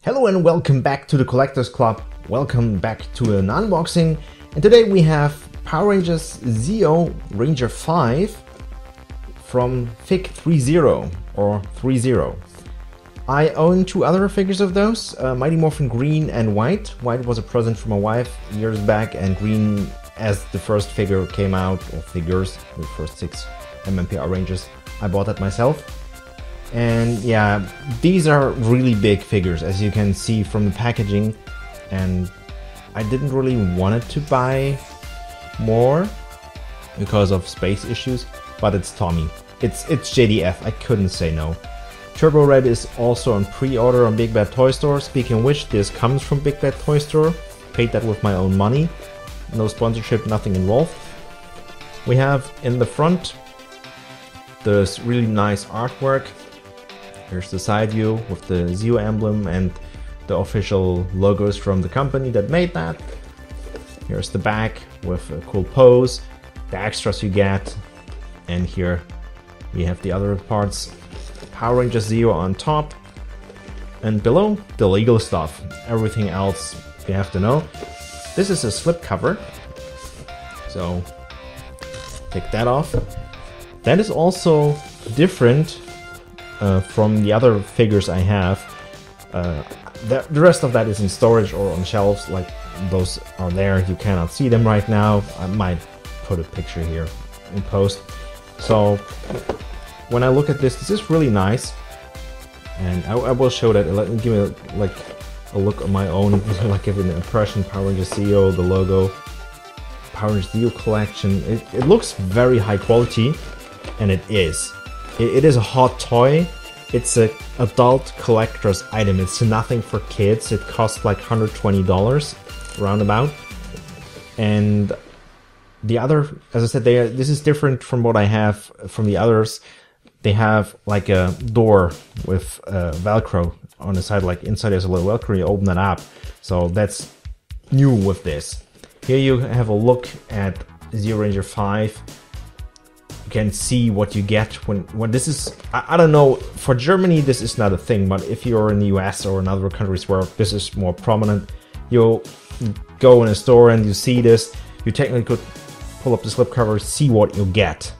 Hello and welcome back to the Collectors Club. Welcome back to an unboxing. And today we have Power Rangers Zeo Ranger 5 from Fig 30 or 30. I own two other figures of those, Mighty Morphin Green and White. White was a present from my wife years back, and Green, as the first figure came out, or figures, the first 6 MMPR Rangers, I bought that myself. And yeah, these are really big figures, as you can see from the packaging, and I didn't really want to buy more because of space issues, but it's Tommy. It's JDF, I couldn't say no. Turbo Red is also on pre-order on Big Bad Toy Store. Speaking of which, this comes from Big Bad Toy Store. Paid that with my own money. No sponsorship, nothing involved. We have in the front this really nice artwork. Here's the side view with the Zeo emblem and the official logos from the company that made that. Here's the back with a cool pose, the extras you get, and here we have the other parts. Power Rangers Zeo on top, and below the legal stuff. Everything else you have to know. This is a slipcover, so take that off. That is also different from the other figures I have. The rest of that is in storage or on shelves, like those are there. You cannot see them right now. I might put a picture here in post. So when I look at this, this is really nice, and I will show that. Let me give it a look on my own, like give an impression. Power Rangers Zeo, the logo, Power Rangers Zeo collection. It looks very high quality, and it is. It is a hot toy. It's an adult collector's item. It's nothing for kids. It costs like $120 roundabout. And the other, as I said, this is different from what I have from the others. They have like a door with Velcro on the side, like inside there's a little Velcro, you open that up. So that's new with this. Here you have a look at Zeo Ranger 5. You can see what you get when this is, I don't know, for Germany this is not a thing, but if you're in the US or in other countries where this is more prominent, you go in a store and you see this, you technically could pull up the slipcover, see what you get.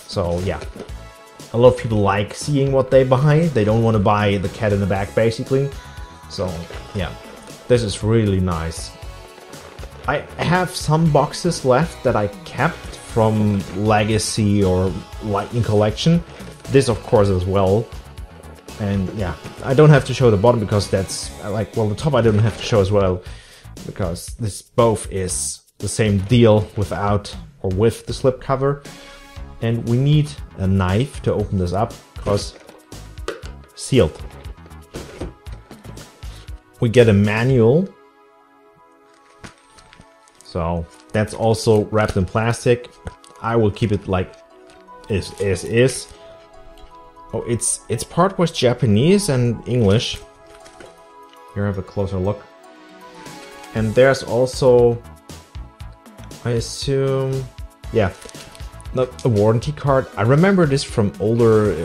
So yeah, a lot of people like seeing what they buy. They don't want to buy the cat in the bag, basically. So yeah, this is really nice. I have some boxes left that I kept from Legacy or Lightning Collection. This of course as well. And yeah, I don't have to show the bottom because that's like, well, the top I don't have to show as well, because this both is the same deal without or with the slipcover. And we need a knife to open this up because sealed. We get a manual. So that's also wrapped in plastic. I will keep it like is. Oh, it's part was Japanese and English. Here I have a closer look. And there's also, I assume, yeah, a warranty card. I remember this from older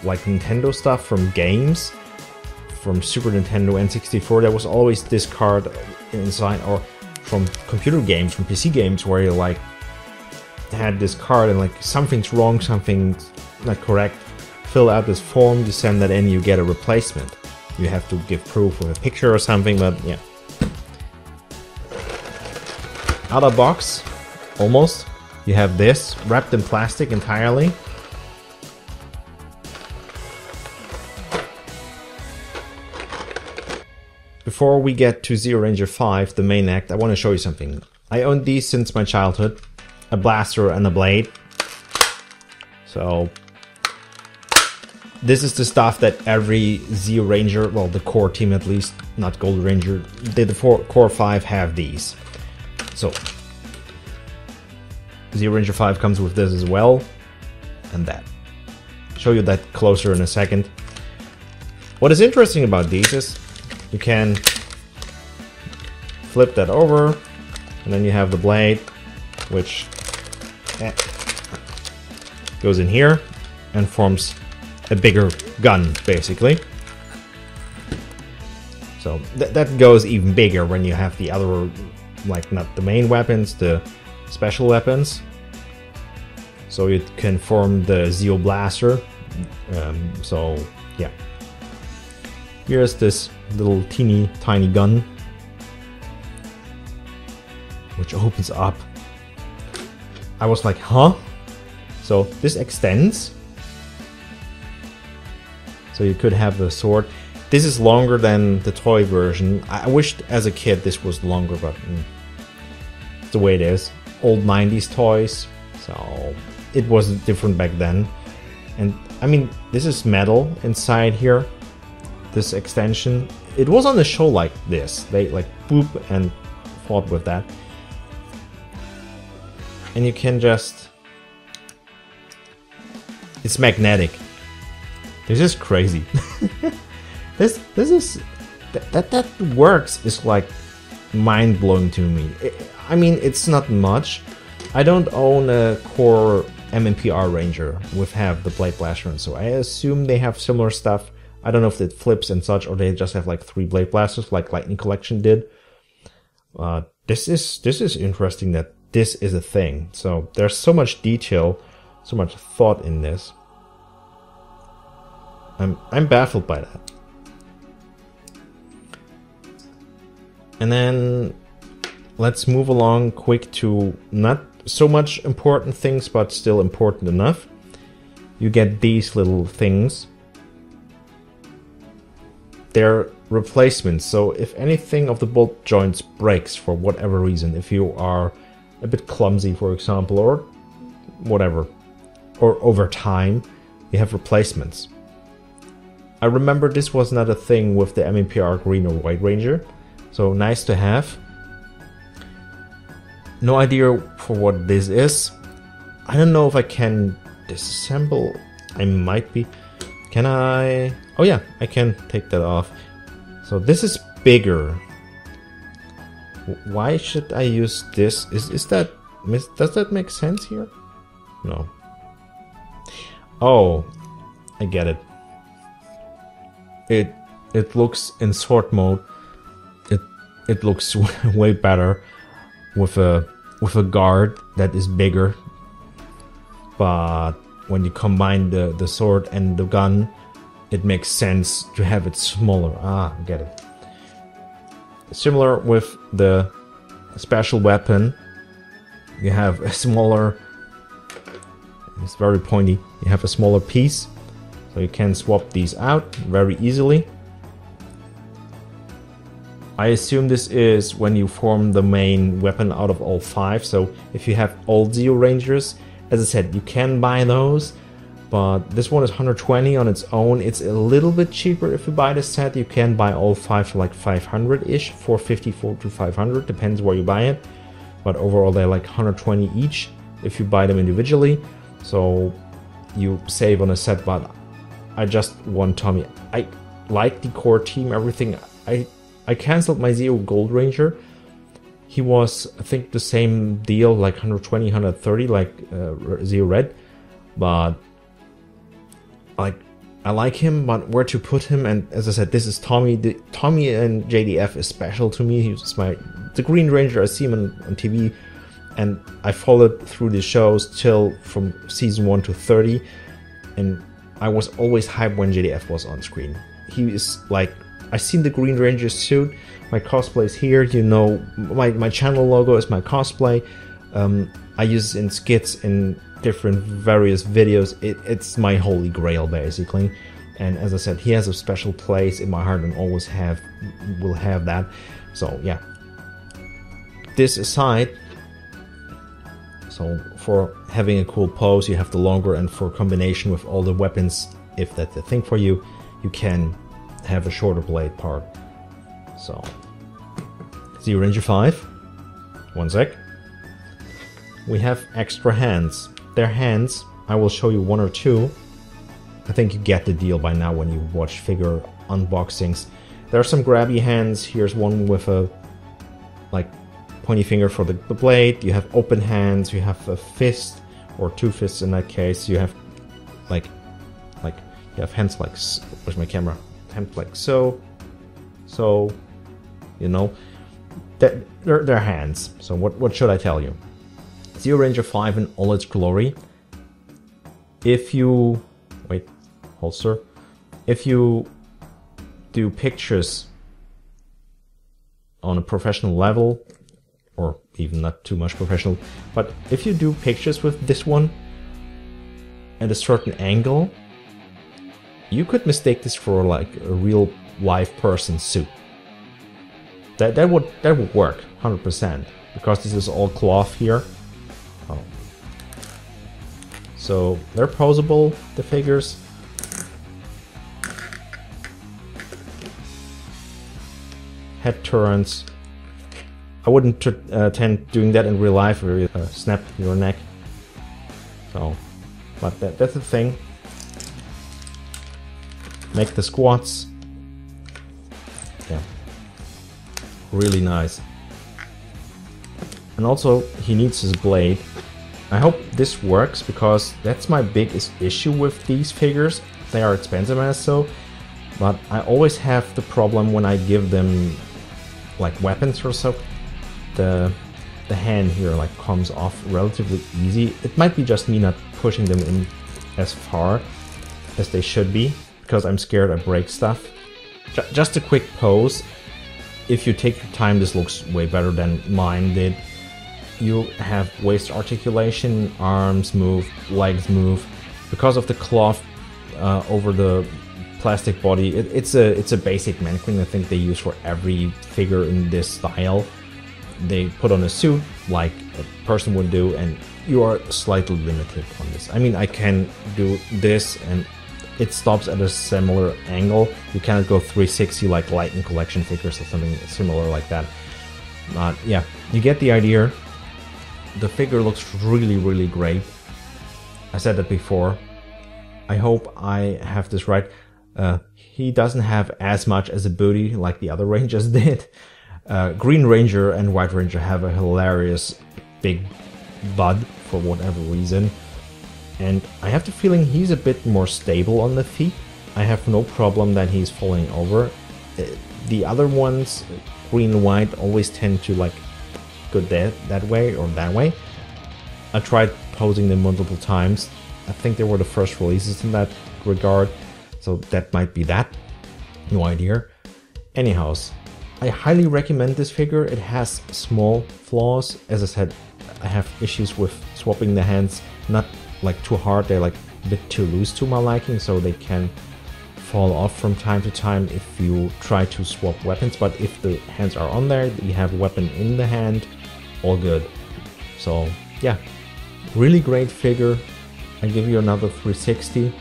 like Nintendo stuff, from games, from Super Nintendo N64. There was always this card inside, or from computer games, from PC games, where you like had this card and like something's wrong, something's not correct, fill out this form, you send that in, you get a replacement. You have to give proof with a picture or something, but yeah. Out of box, almost. You have this wrapped in plastic entirely. Before we get to Zeo Ranger 5, the main act, I want to show you something. I owned these since my childhood. A blaster and a blade. So this is the stuff that every Zeo Ranger, well, the core team at least, not Gold Ranger, the core 5 have these. So Zeo Ranger 5 comes with this as well, and that. I'll show you that closer in a second. What is interesting about these is you can flip that over, and then you have the blade, which goes in here and forms a bigger gun, basically. So that goes even bigger when you have the other, like not the main weapons, the special weapons. So you can form the Zeo Blaster. So yeah. Here's this little teeny tiny gun, which opens up. I was like, huh? So this extends. So you could have the sword. This is longer than the toy version. I wished as a kid this was longer, but it's the way it is. Old 90s toys, so it was different back then. And I mean, this is metal inside here, this extension. It was on the show like this. They like boop and fought with that. And you can just... It's magnetic. This is crazy. This is... That works is like mind-blowing to me. I mean, it's not much. I don't own a core MMPR Ranger with have the Blade Blaster, so I assume they have similar stuff. I don't know if it flips and such, or they just have like 3 Blade Blasters like Lightning Collection did. This is interesting that this is a thing. So there's so much detail, so much thought in this. I'm baffled by that. And then let's move along quick to not so much important things, but still important enough. You get these little things. They're replacements, so if anything of the bolt joints breaks for whatever reason, if you are a bit clumsy, for example, or whatever, or over time, you have replacements. I remember this was not a thing with the MMPR Green or White Ranger, so nice to have. No idea for what this is. I don't know if I can disassemble. I might be. Can I? Oh yeah, I can take that off. So this is bigger. Why should I use this? Is that... Does that make sense here? No. Oh, I get it. It looks in sword mode. It looks way better with a guard that is bigger. But when you combine the sword and the gun, it makes sense to have it smaller. Ah, get it. Similar with the special weapon. You have a smaller... It's very pointy. You have a smaller piece. So you can swap these out very easily. I assume this is when you form the main weapon out of all 5. So if you have all Zeo Rangers, as I said, you can buy those. But this one is 120 on its own. It's a little bit cheaper if you buy the set. You can buy all 5 for like 500-ish, 450 to 500, depends where you buy it. But overall they're like 120 each if you buy them individually. So you save on a set, but I just want Tommy. I like the core team, everything. I cancelled my Zeo Gold Ranger. He was, I think, the same deal, like 120, 130, like Zeo Red. But like, I like him, but where to put him? And as I said, this is Tommy. Tommy and JDF is special to me. He's the Green Ranger. I see him on TV, and I followed through the shows till from season 1 to 30, and I was always hyped when JDF was on screen. He is like, I seen the Green Ranger suit. My cosplay is here. You know, my channel logo is my cosplay. I use it in skits in different various videos. It's my holy grail basically. And as I said, he has a special place in my heart and always will have that. So yeah. This aside, so for having a cool pose, you have the longer, and for combination with all the weapons, if that's the thing for you, you can have a shorter blade part. So, Zeo Ranger 5. One sec. We have extra hands. They're hands. I will show you 1 or 2. I think you get the deal by now when you watch figure unboxings. There are some grabby hands. Here's one with a like pointy finger for the blade. You have open hands. You have a fist, or 2 fists in that case. You have like you have hands like, where's my camera? Hands like so. So, you know, they're hands. So what should I tell you? ZeoRanger 5 in all its glory. If you wait, holster. If you do pictures on a professional level, or even not too much professional, but if you do pictures with this one at a certain angle, you could mistake this for like a real live person suit. That would work 100%, because this is all cloth here. Oh. So they're posable, the figures. Head turns. I wouldn't tend doing that in real life, or snap your neck. So, but that's the thing. Make the squats. Yeah, really nice. And also, he needs his blade. I hope this works, because that's my biggest issue with these figures. They are expensive as so, but I always have the problem when I give them like weapons or so. The hand here like comes off relatively easy. It might be just me not pushing them in as far as they should be, because I'm scared I break stuff. Just a quick pose. If you take your time, this looks way better than mine did. You have waist articulation, arms move, legs move. Because of the cloth over the plastic body, it's a basic mannequin I think they use for every figure in this style. They put on a suit like a person would do, and you are slightly limited on this. I mean, I can do this and it stops at a similar angle. You cannot go 360 like Lightning Collection figures or something similar like that. But yeah, you get the idea. The figure looks really, really great. I said that before. I hope I have this right. He doesn't have as much as a booty like the other Rangers did. Green Ranger and White Ranger have a hilarious big butt for whatever reason. And I have the feeling he's a bit more stable on the feet. I have no problem that he's falling over. The other ones, green and white, always tend to like go that way or that way. I tried posing them multiple times. I think they were the first releases in that regard, so that might be that. No idea. Anyhows, I highly recommend this figure. It has small flaws. As I said, I have issues with swapping the hands, not like too hard, they're like a bit too loose to my liking, so they can fall off from time to time if you try to swap weapons. But if the hands are on there, you have a weapon in the hand, all good. So yeah, really great figure. I give you another 360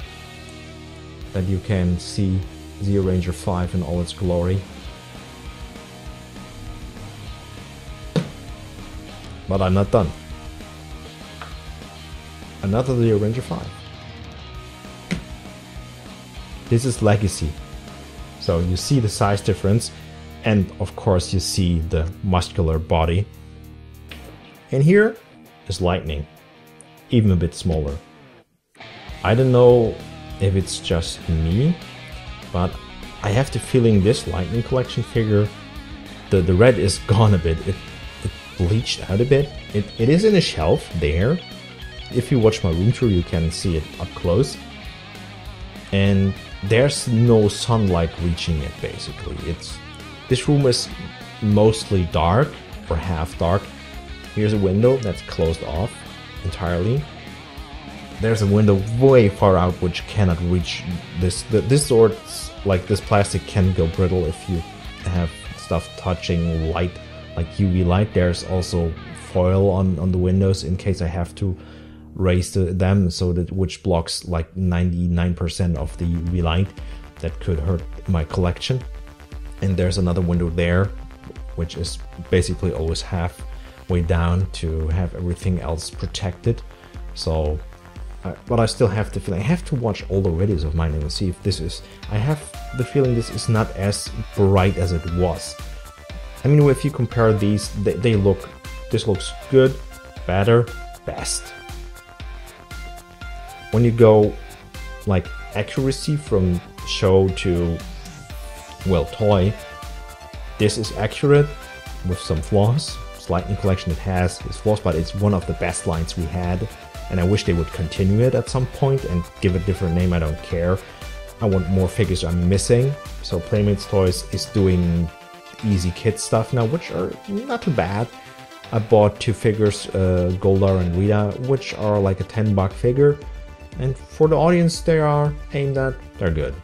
that you can see ZeoRanger 5 in all its glory. But I'm not done. Another ZeoRanger 5. This is Legacy. So you see the size difference, and of course you see the muscular body. And here is Lightning, even a bit smaller. I don't know if it's just me, but I have the feeling this Lightning Collection figure, the red is gone a bit. It bleached out a bit. It is in a shelf there. If you watch my room tour, you can see it up close. And there's no sunlight reaching it, basically. This room is mostly dark, or half dark. Here's a window that's closed off entirely. There's a window way far out which cannot reach this. This sort, like this plastic, can go brittle if you have stuff touching light, like UV light. There's also foil on the windows in case I have to raise them, so that which blocks like 99% of the UV light that could hurt my collection. And there's another window there, which is basically always halfway down to have everything else protected. So but I still have the feeling I have to watch all the videos of mine and see if this is. I have the feeling this is not as bright as it was. I mean, if you compare these, they look. This looks good, better, best. When you go like accuracy from show to, well, toy, this is accurate with some flaws. Lightning Collection, it has its flaws, but it's one of the best lines we had, and I wish they would continue it at some point and give it a different name. I don't care. I want more figures I'm missing. So Playmates Toys is doing easy kid stuff now, which are not too bad. I bought 2 figures, Goldar and Rita, which are like a $10 figure, and for the audience they are aimed at, they're good.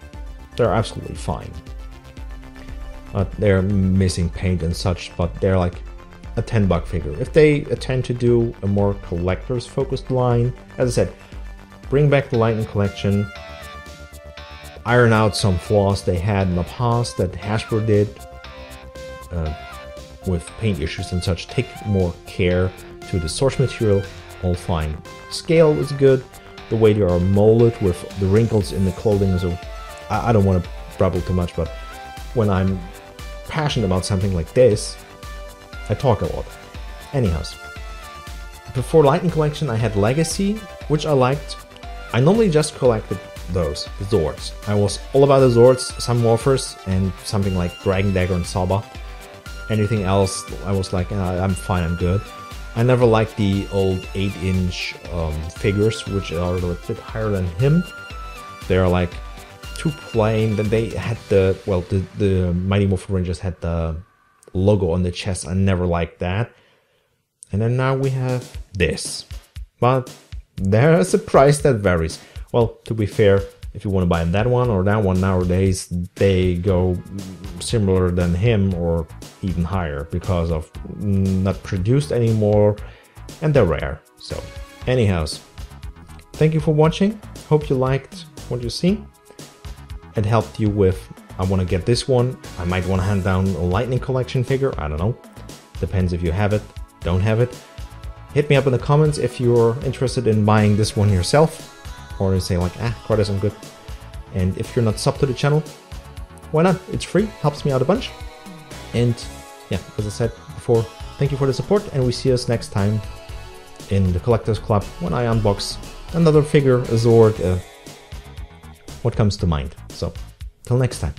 They're absolutely fine. They're missing paint and such, but they're like a $10 figure. If they attempt to do a more collectors focused line, as I said, bring back the Lightning Collection, iron out some flaws they had in the past that Hasbro did with paint issues and such, take more care to the source material, all fine. Scale is good, the way they are molded with the wrinkles in the clothing, so I don't want to babble too much, but when I'm passionate about something like this, I talk a lot. Anyhows, before Lightning Collection I had Legacy, which I liked. I normally just collected those, the Zords. I was all about the Zords, some morphers, and something like Dragon Dagger and Saba. Anything else, I was like, I'm fine, I'm good. I never liked the old 8-inch figures, which are a little bit higher than him. They're like too plain. Then they had the, well, the Mighty Morphin Rangers had the logo on the chest. I never liked that. And then now we have this. But there's a price that varies. Well, to be fair, if you want to buy that one or that one nowadays, they go similar than him or even higher because of not produced anymore and they're rare. So anyhows, thank you for watching. Hope you liked what you see. It helped you with, I want to get this one. I might want to hand down a Lightning Collection figure. I don't know. Depends if you have it, don't have it. Hit me up in the comments if you're interested in buying this one yourself. Or you say like, Krytos, I'm good. And if you're not sub to the channel, why not? It's free, helps me out a bunch. And yeah, as I said before, thank you for the support, and we see us next time in the Collectors Club when I unbox another figure, a Zord, what comes to mind. So, till next time.